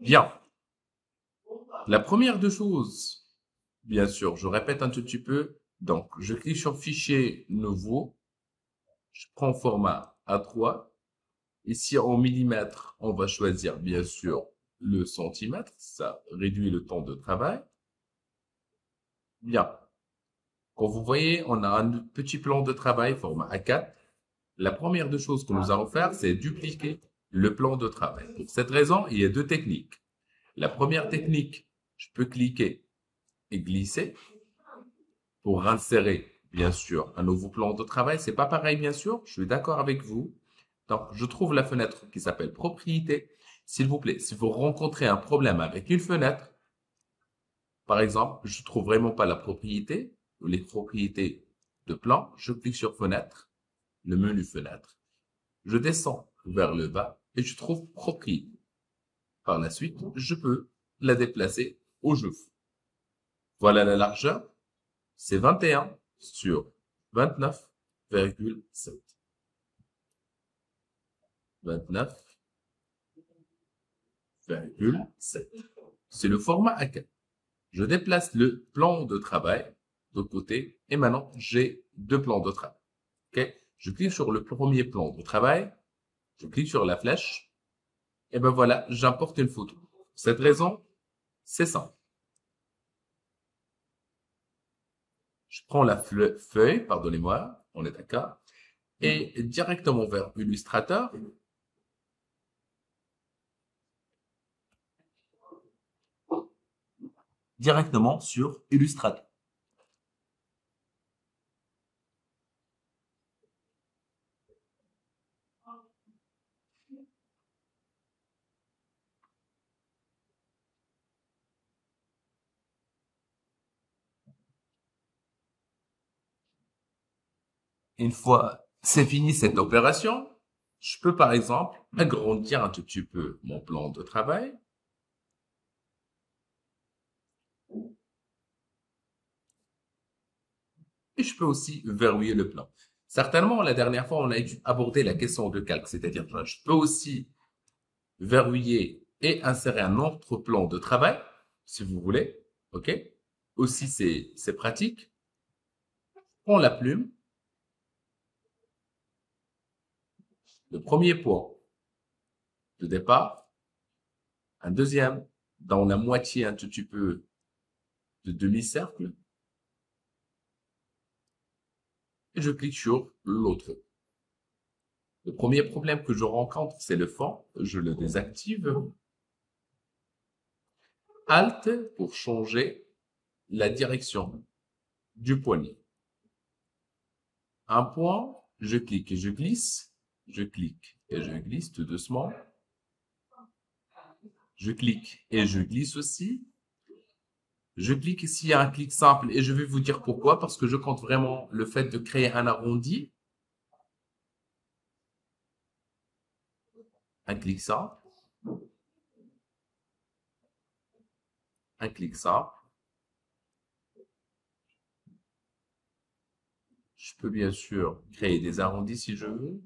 Bien. La première des choses, bien sûr, je répète un tout petit peu. Donc, je clique sur Fichier nouveau. Je prends format A3. Ici, en millimètres, on va choisir, bien sûr, le centimètre. Ça réduit le temps de travail. Bien. Comme vous voyez, on a un petit plan de travail format A4. La première des choses que nous allons faire, c'est dupliquer le plan de travail. Pour cette raison, il y a deux techniques. La première technique, je peux cliquer et glisser pour insérer, bien sûr, un nouveau plan de travail. C'est pas pareil, bien sûr. Je suis d'accord avec vous. Donc, je trouve la fenêtre qui s'appelle propriété. S'il vous plaît, si vous rencontrez un problème avec une fenêtre, par exemple, je trouve vraiment pas la propriété ou les propriétés de plan, je clique sur fenêtre, le menu fenêtre. Je descends vers le bas et je trouve propriété. Par la suite, je peux la déplacer où je veux. Voilà la largeur. C'est 21 sur 29,7. 29,7. C'est le format A4. Je déplace le plan de travail de côté et maintenant j'ai deux plans de travail. Ok? Je clique sur le premier plan de travail, je clique sur la flèche et ben voilà, j'importe une photo. Cette raison, c'est simple. Je prends la feuille, pardonnez-moi, on est d'accord, et directement vers Illustrator, directement sur Illustrator. Une fois c'est fini cette opération, je peux par exemple agrandir un tout petit peu mon plan de travail. Et je peux aussi verrouiller le plan. Certainement, la dernière fois, on a abordé la question de calque, c'est-à-dire que je peux aussi verrouiller et insérer un autre plan de travail, si vous voulez. OK? Aussi, c'est pratique. Prends la plume, le premier point de départ, un deuxième dans la moitié un tout petit peu de demi-cercle, et je clique sur l'autre. Le premier problème que je rencontre, c'est le fond. Je le désactive. Alt pour changer la direction du poignet. Un point, je clique et je glisse. Je clique et je glisse tout doucement. Je clique et je glisse aussi. Je clique ici, il y a un clic simple et je vais vous dire pourquoi. Parce que je compte vraiment le fait de créer un arrondi. Un clic simple. Un clic simple. Je peux bien sûr créer des arrondis si je veux.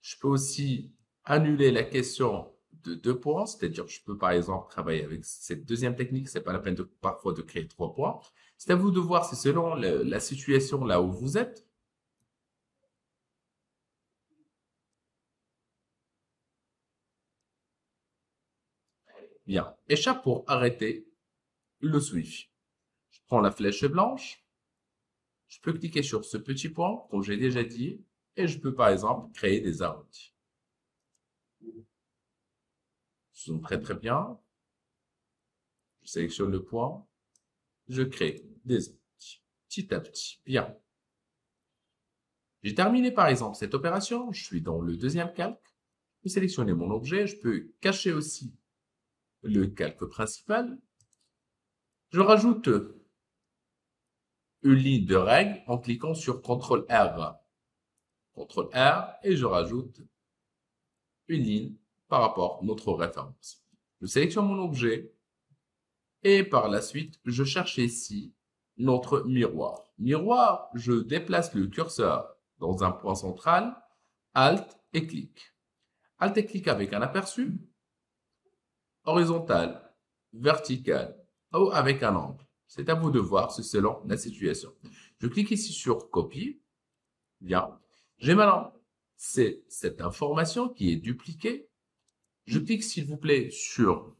Je peux aussi annuler la question de deux points, c'est-à-dire je peux par exemple travailler avec cette deuxième technique, c'est pas la peine de parfois de créer trois points. C'est à vous de voir, c'est selon la situation là où vous êtes. Bien, échappe pour arrêter le switch. Je prends la flèche blanche, je peux cliquer sur ce petit point, comme j'ai déjà dit, et je peux par exemple créer des arrondis. Zoom très très bien. Je sélectionne le point, je crée des arrondis, petit à petit. Bien. J'ai terminé par exemple cette opération, je suis dans le deuxième calque, je peux sélectionner mon objet, je peux cacher aussi le calque principal. Je rajoute une ligne de règle en cliquant sur CTRL R. CTRL R et je rajoute une ligne par rapport à notre référence. Je sélectionne mon objet et par la suite, je cherche ici notre miroir. Miroir, je déplace le curseur dans un point central, Alt et clic. Alt et clic avec un aperçu, horizontal, vertical ou avec un angle. C'est à vous de voir, c'est selon la situation. Je clique ici sur copier. Bien. J'ai maintenant cette information qui est dupliquée. Je clique s'il vous plaît sur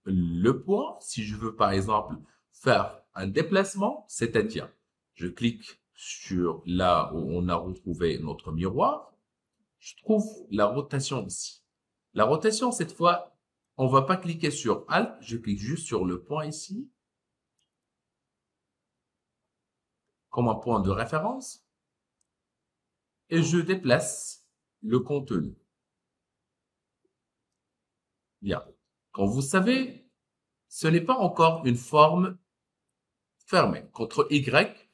le point. Si je veux par exemple faire un déplacement, c'est-à-dire je clique sur là où on a retrouvé notre miroir. Je trouve la rotation ici. La rotation, cette fois, on va pas cliquer sur Alt, je clique juste sur le point ici, comme un point de référence, et je déplace le contenu. Bien. Comme vous savez, ce n'est pas encore une forme fermée. CTRL Y,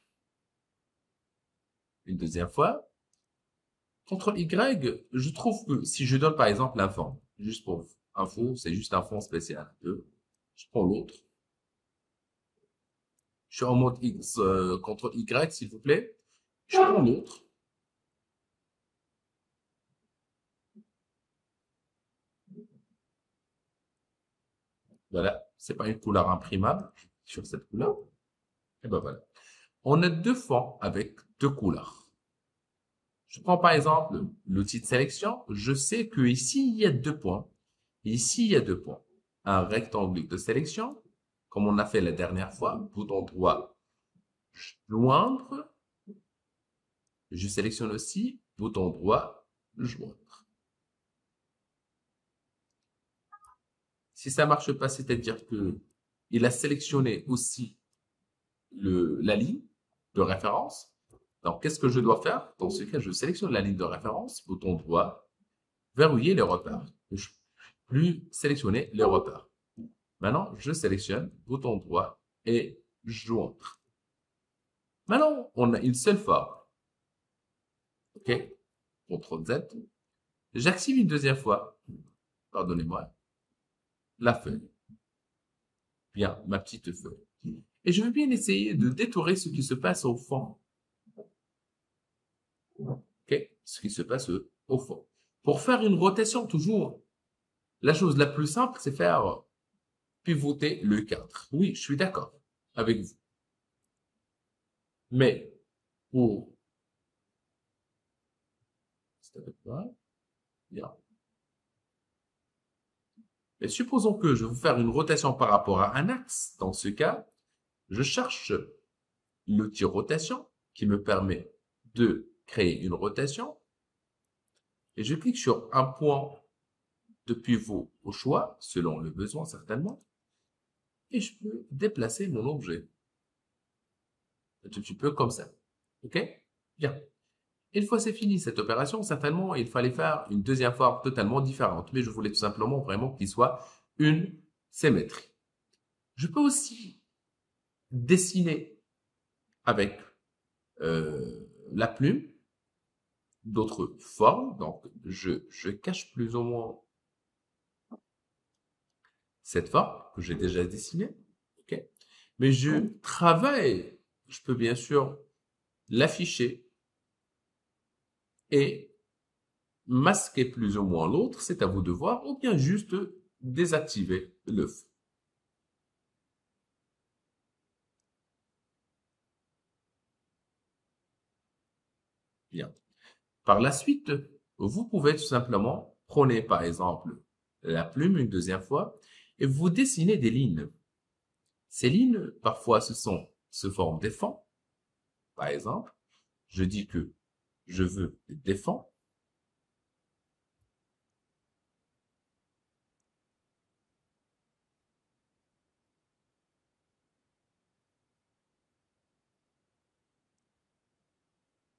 une deuxième fois. CTRL Y, je trouve que si je donne par exemple un fond, juste pour info, c'est juste un fond spécial. Je prends l'autre. Je suis en mode X, CTRL Y, s'il vous plaît. Je prends l'autre. Voilà, c'est pas une couleur imprimable sur cette couleur. Et ben voilà. On a deux fonds avec deux couleurs. Je prends par exemple l'outil de sélection. Je sais que ici il y a deux points. Ici il y a deux points. Un rectangle de sélection, comme on a fait la dernière fois. Bouton droit, joindre. Je sélectionne aussi. Bouton droit, joindre. Si ça marche pas, c'est-à-dire que il a sélectionné aussi la ligne de référence. Donc, qu'est-ce que je dois faire? Dans ce cas, je sélectionne la ligne de référence, bouton droit, verrouiller les repères. Je plus sélectionner les repères. Maintenant, je sélectionne, bouton droit et joindre. Maintenant, on a une seule forme. OK? CTRL Z. J'active une deuxième fois. Pardonnez-moi. La feuille. Bien, ma petite feuille. Et je vais bien essayer de détourer ce qui se passe au fond. OK? Ce qui se passe au fond. Pour faire une rotation, toujours, la chose la plus simple, c'est faire pivoter le cadre. Oui, je suis d'accord avec vous. Mais pour... C'est avec moi. Bien. Mais supposons que je veux faire une rotation par rapport à un axe. Dans ce cas, je cherche l'outil rotation qui me permet de créer une rotation et je clique sur un point de pivot au choix, selon le besoin certainement, et je peux déplacer mon objet. Un tout petit peu comme ça. OK? Bien. Une fois c'est fini cette opération, certainement, il fallait faire une deuxième forme totalement différente. Mais je voulais tout simplement vraiment qu'il soit une symétrie. Je peux aussi dessiner avec la plume d'autres formes. Donc, je cache plus ou moins cette forme que j'ai déjà dessinée. OK? Mais je travaille, je peux bien sûr l'afficher et masquer plus ou moins l'autre, c'est à vous de voir, ou bien juste désactiver le feu. Bien. Par la suite, vous pouvez tout simplement prendre par exemple la plume une deuxième fois et vous dessinez des lignes. Ces lignes, parfois, se forment des fonds. Par exemple, je dis que je veux des fonds.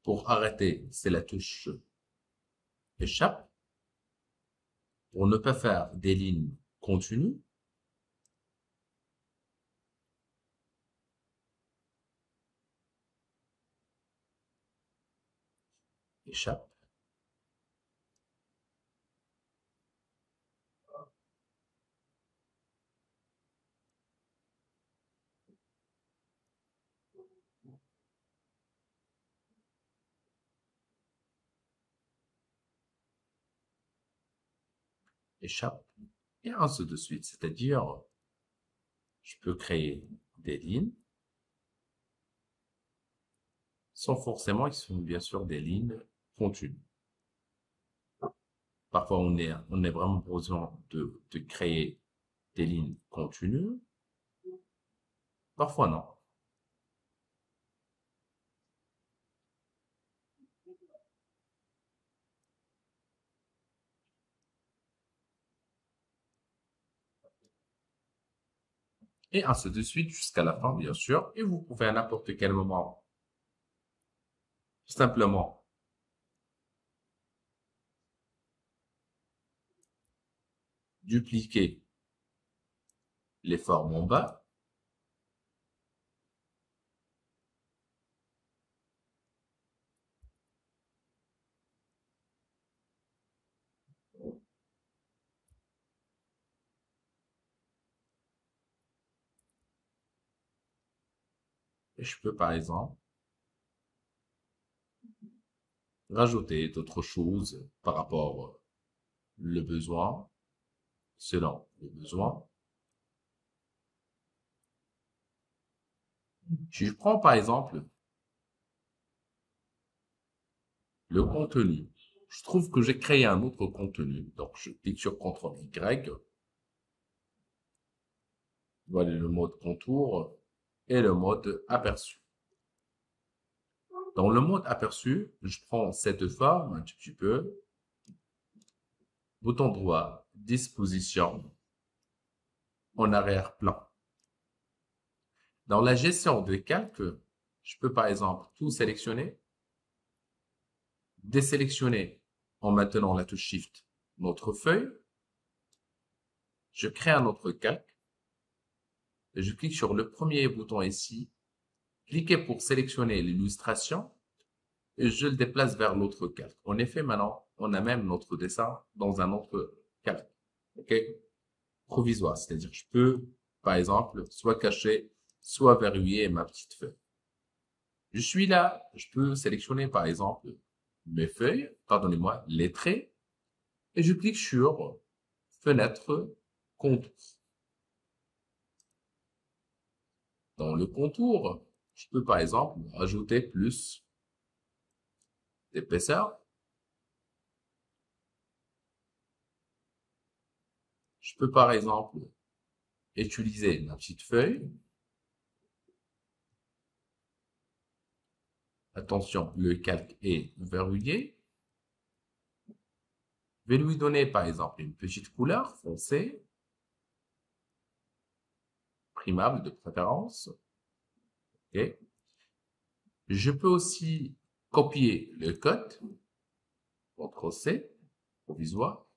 Pour arrêter, c'est la touche échappe. Pour ne pas faire des lignes continues, échappe. échappe, et ainsi de suite. C'est-à-dire, je peux créer des lignes, sans forcément, ils sont bien sûr des lignes continues. Parfois, on est vraiment besoin de créer des lignes continues. Parfois, non. Et ainsi de suite jusqu'à la fin, bien sûr. Et vous pouvez à n'importe quel moment, simplement, dupliquer les formes en bas. Et je peux, par exemple, rajouter d'autres choses par rapport le besoin, selon le besoin. Si je prends, par exemple, le contenu, je trouve que j'ai créé un autre contenu. Donc, je clique sur CTRL-Y. Voilà le mode contour et le mode aperçu. Dans le mode aperçu, je prends cette forme un petit peu, bouton droit, disposition, en arrière-plan. Dans la gestion de calque, je peux par exemple tout sélectionner, désélectionner en maintenant la touche Shift notre feuille. Je crée un autre calque et je clique sur le premier bouton ici, cliquez pour sélectionner l'illustration et je le déplace vers l'autre calque. En effet, maintenant, on a même notre dessin dans un autre calque. OK? Provisoire, c'est-à-dire je peux, par exemple, soit cacher, soit verrouiller ma petite feuille. Je suis là, je peux sélectionner, par exemple, mes feuilles, pardonnez-moi, les traits, et je clique sur Fenêtre, Contour. Dans le contour, je peux, par exemple, ajouter plus d'épaisseur. Je peux, par exemple, utiliser ma petite feuille. Attention, le calque est verrouillé. Je vais lui donner, par exemple, une petite couleur foncée, primable de préférence. Okay. Je peux aussi copier le code, CTRL-C, provisoire.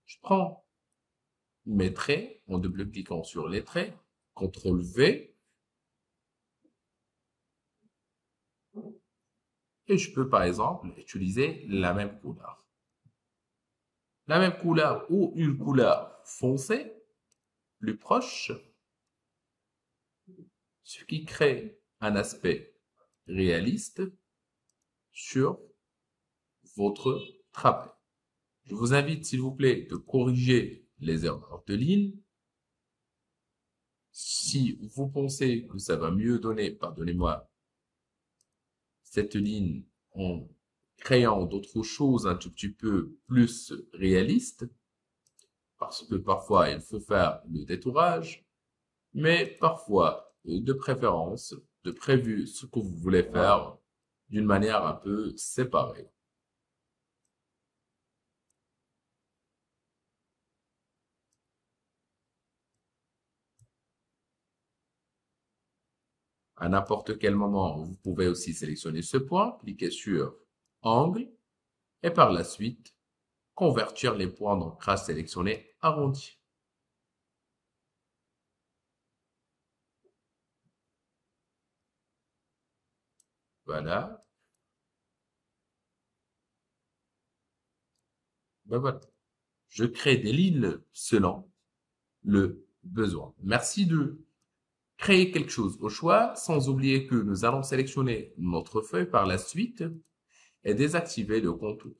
Je prends mes traits en double-cliquant sur les traits, CTRL-V, et je peux par exemple utiliser la même couleur. La même couleur ou une couleur foncée, plus proche, ce qui crée un aspect réaliste sur votre travail. Je vous invite, s'il vous plaît, de corriger les erreurs de ligne. Si vous pensez que ça va mieux donner, pardonnez-moi, cette ligne en créant d'autres choses un tout petit peu plus réalistes, parce que parfois il faut faire le détourage, mais parfois, de préférence, de prévu ce que vous voulez faire d'une manière un peu séparée. À n'importe quel moment, vous pouvez aussi sélectionner ce point, cliquer sur Angle, et par la suite, convertir les points d'ancrage sélectionnés arrondis. Voilà. Ben voilà. Je crée des lignes selon le besoin. Merci de créer quelque chose au choix, sans oublier que nous allons sélectionner notre feuille par la suite et désactiver le contour.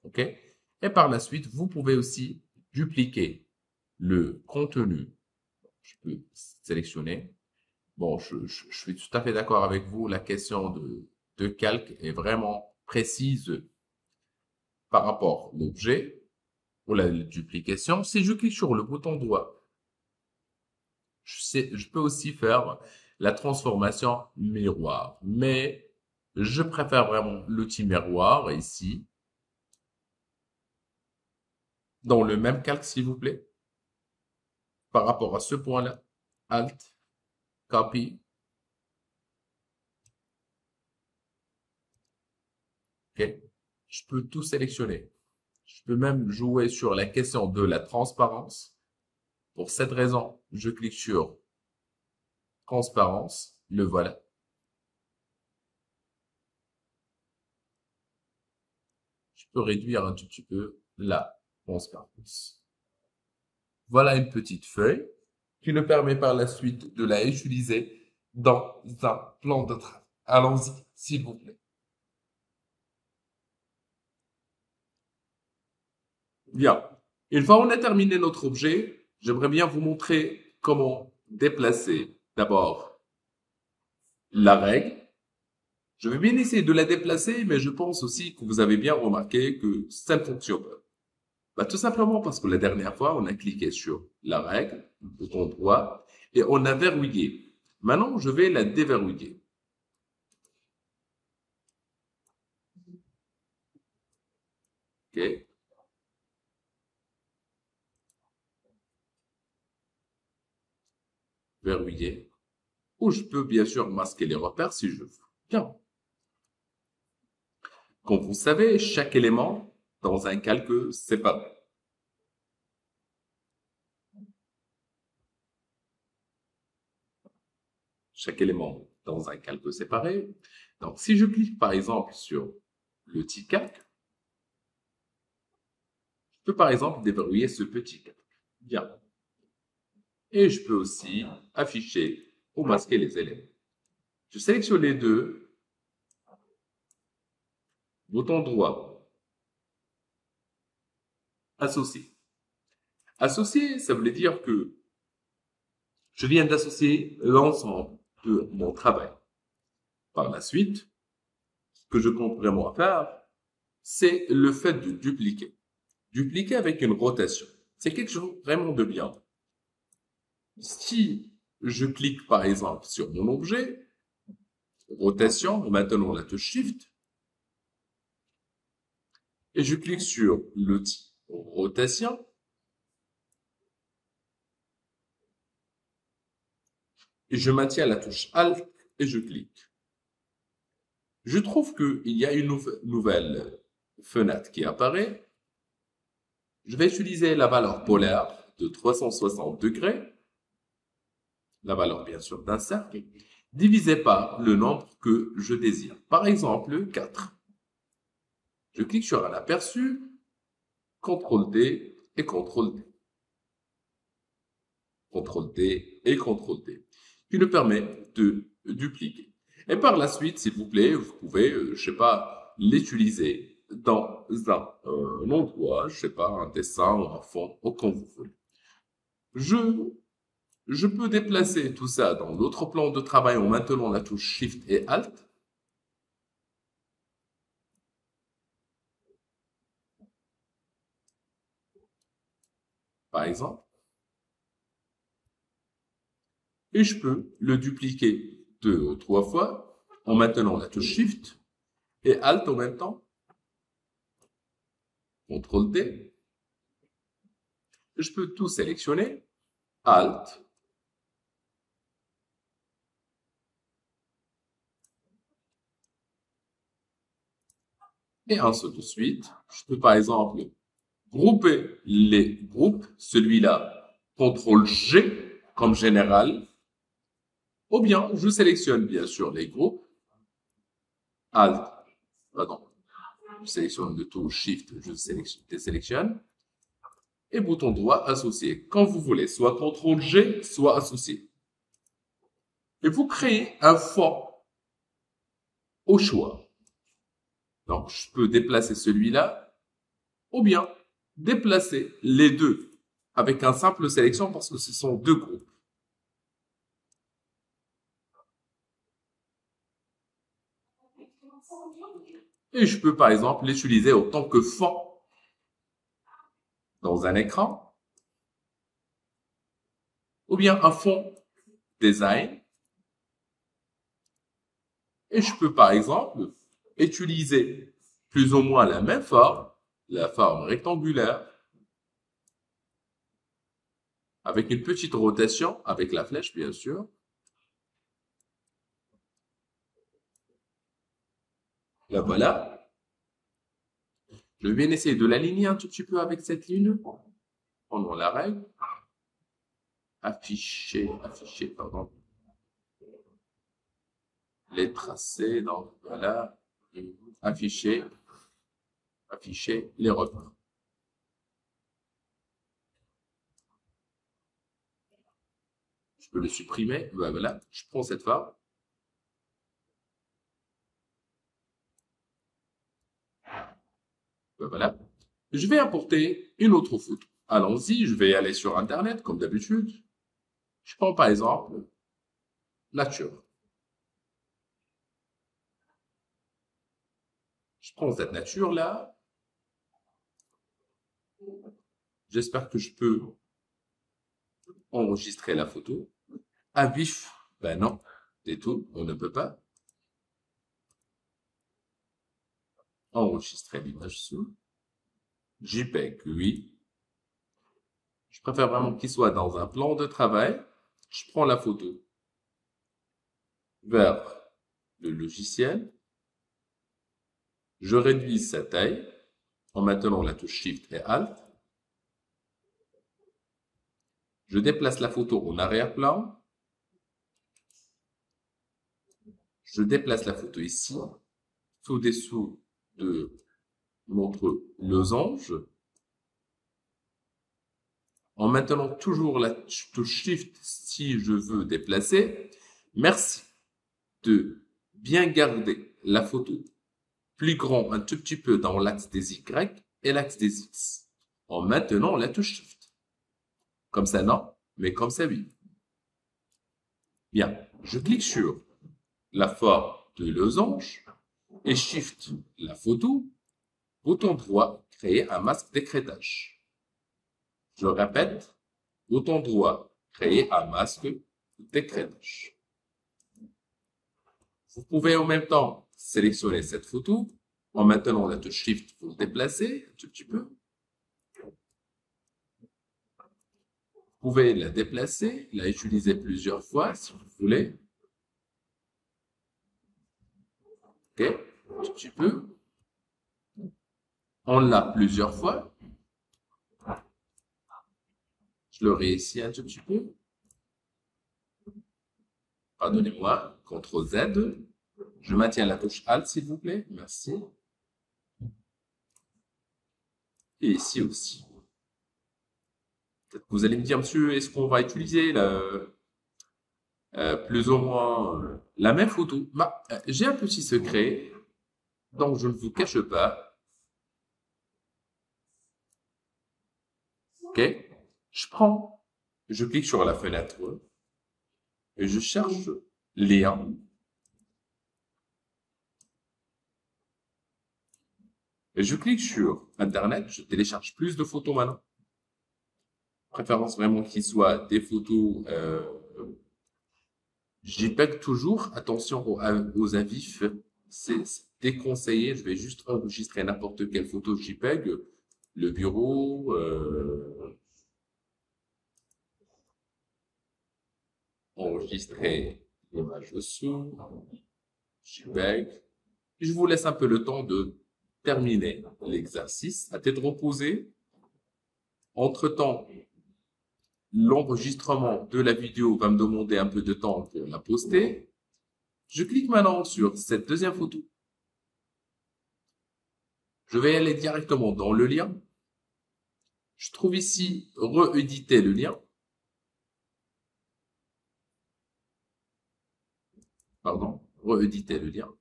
OK? Et par la suite, vous pouvez aussi dupliquer le contenu. Je peux sélectionner. Bon, je suis tout à fait d'accord avec vous. La question de calque est vraiment précise par rapport à l'objet ou la duplication. Si je clique sur le bouton droit, je peux aussi faire la transformation miroir, mais je préfère vraiment l'outil miroir ici, dans le même calque, s'il vous plaît, par rapport à ce point-là. Alt, copy, OK. Je peux tout sélectionner. Je peux même jouer sur la question de la transparence. Pour cette raison, je clique sur transparence, le voilà. Je peux réduire un tout petit peu la transparence. Voilà une petite feuille qui nous permet par la suite de la utiliser dans un plan de travail. Allons-y, s'il vous plaît. Bien. Une fois on a terminé notre objet, j'aimerais bien vous montrer comment déplacer d'abord la règle. Je vais bien essayer de la déplacer, mais je pense aussi que vous avez bien remarqué que ça ne fonctionne pas. Bah, tout simplement parce que la dernière fois, on a cliqué sur la règle, le bouton droit, et on a verrouillé. Maintenant, je vais la déverrouiller. OK? Verrouiller. Ou je peux bien sûr masquer les repères si je veux. Bien. Comme vous savez, chaque élément dans un calque séparé. Chaque élément dans un calque séparé. Donc, si je clique par exemple sur le petit calque, je peux par exemple déverrouiller ce petit calque. Bien. Et je peux aussi afficher ou masquer les éléments. Je sélectionne les deux, bouton droit, associer. Associer, ça voulait dire que je viens d'associer l'ensemble de mon travail. Par la suite, ce que je compte vraiment faire, c'est le fait de dupliquer. Dupliquer avec une rotation. C'est quelque chose vraiment de bien. Si je clique par exemple sur mon objet, rotation, maintenant la touche Shift, et je clique sur l'outil rotation, et je maintiens la touche Alt et je clique. Je trouve qu'il y a une nouvelle fenêtre qui apparaît. Je vais utiliser la valeur polaire de 360 degrés, la valeur bien sûr d'un cercle, divisé par le nombre que je désire. Par exemple, 4. Je clique sur un aperçu, CTRL-D et CTRL-D. CTRL-D et CTRL-D, qui nous permet de dupliquer. Et par la suite, s'il vous plaît, vous pouvez, je sais pas, l'utiliser dans un endroit, je sais pas, un dessin ou un fond, ou comme vous voulez. Je peux déplacer tout ça dans l'autre plan de travail en maintenant la touche Shift et Alt. Par exemple. Et je peux le dupliquer 2 ou 3 fois en maintenant la touche Shift et Alt en même temps. CTRL-D. Je peux tout sélectionner. Alt. Et ainsi de suite. Je peux par exemple grouper les groupes. Celui-là, CTRL-G comme général. Ou bien, je sélectionne bien sûr les groupes. Alt. Pardon. Je sélectionne le tout Shift. Je désélectionne. Et bouton droit associé. Quand vous voulez, soit CTRL-G, soit associé. Et vous créez un fond au choix. Donc, je peux déplacer celui-là ou bien déplacer les deux avec un simple sélection parce que ce sont deux groupes. Et je peux par exemple l'utiliser autant que fond dans un écran ou bien un fond design. Et je peux par exemple utiliser plus ou moins la même forme, la forme rectangulaire, avec une petite rotation, avec la flèche bien sûr. La voilà. Je vais essayer de l'aligner un tout petit peu avec cette ligne. Prenons la règle. Afficher, pardon. Les tracés, donc voilà. Afficher, les repères. Je peux le supprimer. Ben voilà, je prends cette forme. Ben voilà. Je vais importer une autre photo. Allons-y, je vais aller sur Internet, comme d'habitude. Je prends par exemple nature. Je prends cette nature-là. J'espère que je peux enregistrer la photo. À vif, ben non, c'est tout, on ne peut pas. Enregistrer l'image sous. JPEG, oui. Je préfère vraiment qu'il soit dans un plan de travail. Je prends la photo vers le logiciel. Je réduis sa taille en maintenant la touche Shift et Alt. Je déplace la photo en arrière-plan. Je déplace la photo ici, sous-dessous de notre losange. En maintenant toujours la touche Shift si je veux déplacer. Merci de bien garder la photo plus grand un tout petit peu dans l'axe des Y et l'axe des X. En maintenant la touche Shift. Comme ça, non, mais comme ça, oui. Bien, je clique sur la forme de losange et Shift la photo. Bouton droit, créer un masque d'écrêtage. Je répète, bouton droit, créer un masque d'écrêtage. Vous pouvez en même temps sélectionner cette photo. En maintenant la touche Shift pour déplacer un tout petit peu. Vous pouvez la déplacer, la utiliser plusieurs fois si vous voulez. Ok, un tout petit peu. On l'a plusieurs fois. Je le réussis un tout petit peu. Pardonnez-moi, CTRL Z. Je maintiens la touche Alt, s'il vous plaît. Merci. Et ici aussi. Vous allez me dire, monsieur, est-ce qu'on va utiliser plus ou moins la même photo? Bah, j'ai un petit secret, donc je ne vous cache pas. Ok? Je clique sur la fenêtre et je cherche lien. Et je clique sur Internet, je télécharge plus de photos maintenant. Préférence vraiment qu'il soit des photos JPEG toujours. Attention aux avis, c'est déconseillé. Je vais juste enregistrer n'importe quelle photo JPEG. Le bureau, enregistrer l'image dessous, JPEG. Je vous laisse un peu le temps de terminer l'exercice à tête reposée. Entre-temps, l'enregistrement de la vidéo va me demander un peu de temps pour la poster. Je clique maintenant sur cette deuxième photo. Je vais aller directement dans le lien. Je trouve ici rééditer le lien. Pardon, rééditer le lien.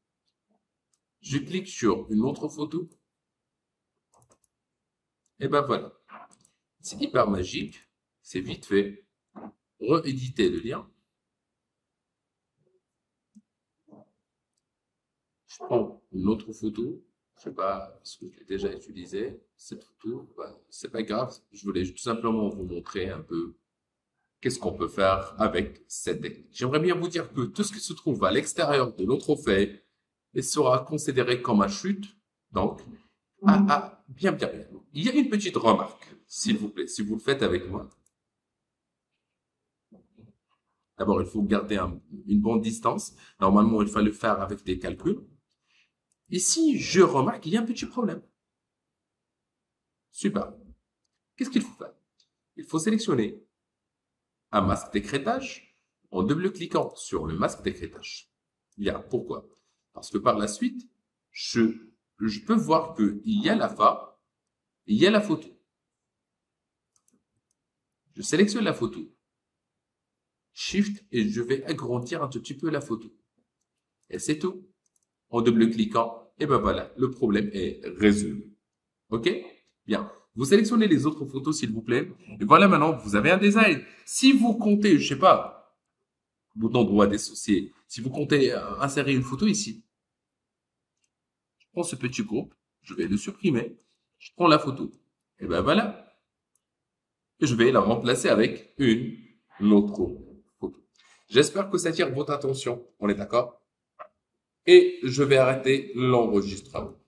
Je clique sur une autre photo. Et ben voilà. C'est hyper magique. C'est vite fait. Rééditer le lien. Je prends une autre photo. Je sais pas ce que je l'ai déjà utilisé. Cette photo, bah, c'est pas grave. Je voulais tout simplement vous montrer un peu qu'est-ce qu'on peut faire avec cette technique. J'aimerais bien vous dire que tout ce qui se trouve à l'extérieur de notre trophée sera considéré comme un chute. Donc, bien. Il y a une petite remarque, s'il vous plaît, si vous le faites avec moi. D'abord, il faut garder une bonne distance. Normalement, il faut le faire avec des calculs. Ici, je remarque qu'il y a un petit problème. Super. Qu'est-ce qu'il faut faire? Il faut sélectionner un masque d'écrêtage en double-cliquant sur le masque d'écrêtage. Bien, pourquoi? Parce que par la suite, je peux voir qu'il y a la fa, il y a la photo. Je sélectionne la photo. Shift et je vais agrandir un tout petit peu la photo. Et c'est tout. En double-cliquant, et ben voilà, le problème est résolu. OK? Bien. Vous sélectionnez les autres photos, s'il vous plaît. Et voilà, maintenant, vous avez un design. Si vous comptez, je sais pas, bouton droit dissocié, si vous comptez insérer une photo ici, je prends ce petit groupe, je vais le supprimer, je prends la photo. Et ben voilà. Et je vais la remplacer avec une autre photo. J'espère que ça attire votre attention. On est d'accord? Et je vais arrêter l'enregistrement.